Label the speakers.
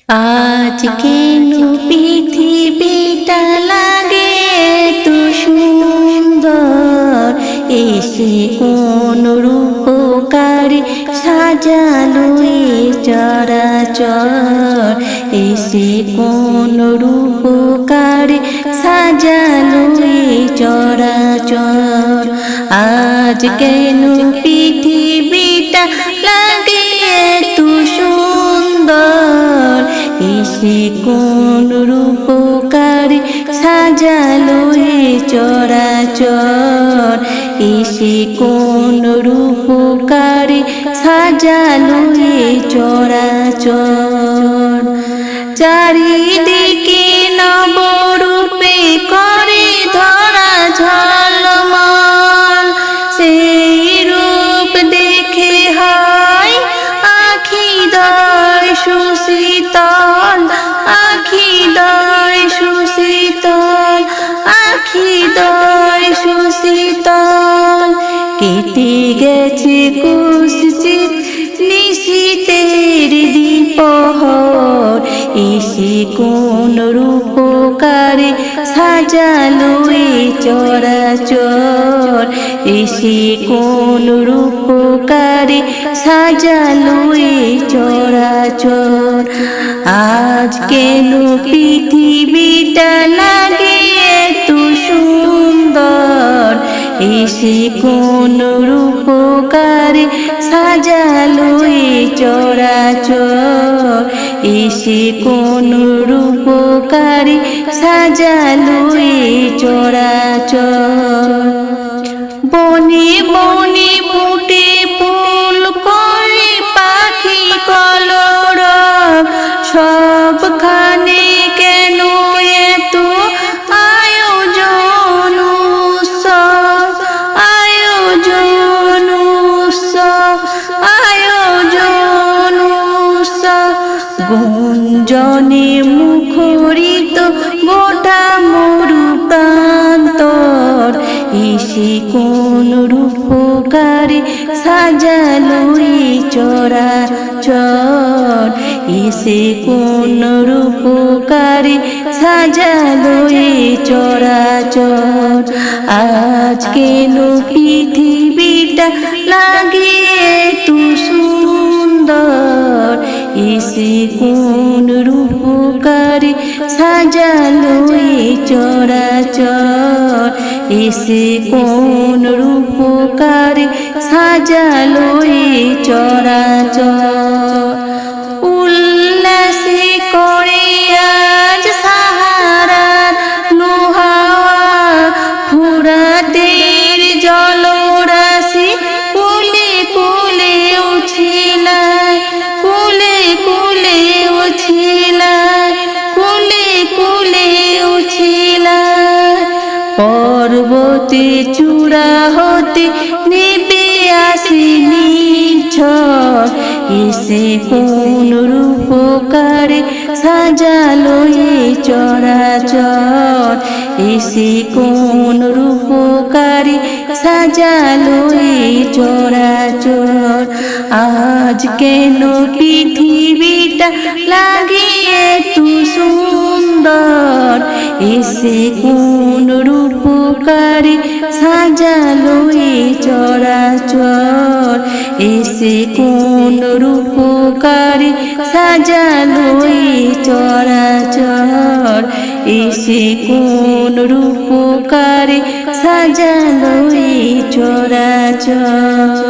Speaker 1: আজ কেন পৃথিবীটা লাগে এত সুন্দর, এসে কোন রূপকারী সাজালো এ চরাচর, এসে কোন রূপকারী সাজালো এ চরাচর। আজ কেন পৃথিবীটা লাগে এত সুন্দর, এসে কোন রূপকারী সাজালো এ চরাচর, এসে কোন রূপকারী সাজালো এ চরাচর। চারিদিকে নবরূপে করে ধরা ঝলমল, সেই রূপ দেখে হয় আখি দয় সুশীতল, আখি দয় সুশীতল, আখি দয় সুশীতল। কেটে গেছে কুৎসিত নিশীথের দ্বিপ্রহর, এসে কোন রূপকারী সাজালো এ চরাচর, এসে কোন রূপকারী সাজালো এ চরাচর। আজ কেন পৃথিবীটা লাগে এত সুন্দর, এসে কোন রূপকারী সাজালো এ চরাচর, এসে কোন রূপকারী সাজালো এ চরাচর। বনে বনে ফুটে ফুল করে পাখি কলরব, সবখানে কেন এত আয়োজন উৎসব, আয়োজন উৎসব, আয়োজন উৎসব। গুঞ্জনে মুখরিত গোটা মরু প্রান্তর, এসে কোন রূপকারী সাজালো এ চরাচর, এসে কোন রূপকারী সাজালো এ চরাচর। আজ কেন পৃথিবীটা লাগে এত সুন্দর, এসে কোন রূপকারী সাজালো এ চরাচর, এসে কোন রূপকারী সাজালো এ চরাচর। উল্লাসে করে আজ সাহারার লোহাওয়া, ফুরাতের জলরাশি কুলে কুলে উছিলায়, কুলে কুলে উছিলায়, কুলে কুলে উছিলায়। পর্বতে চূড়া হতে নেবে আসি নির্ঝর, এসে কোন রূপকারী সাজালো এ চরাচর, এসে কোন রূপকারী সাজালো এ চরাচর। আজ কেন পৃথিবীটা লাগে এত সুন্দর, এসে কোন রূপকারী সাজালো এ চরাচর, এসে কোন রূপকারী সাজালো এ চরাচর, এসে কোন রূপকারী সাজালো এ চরাচর।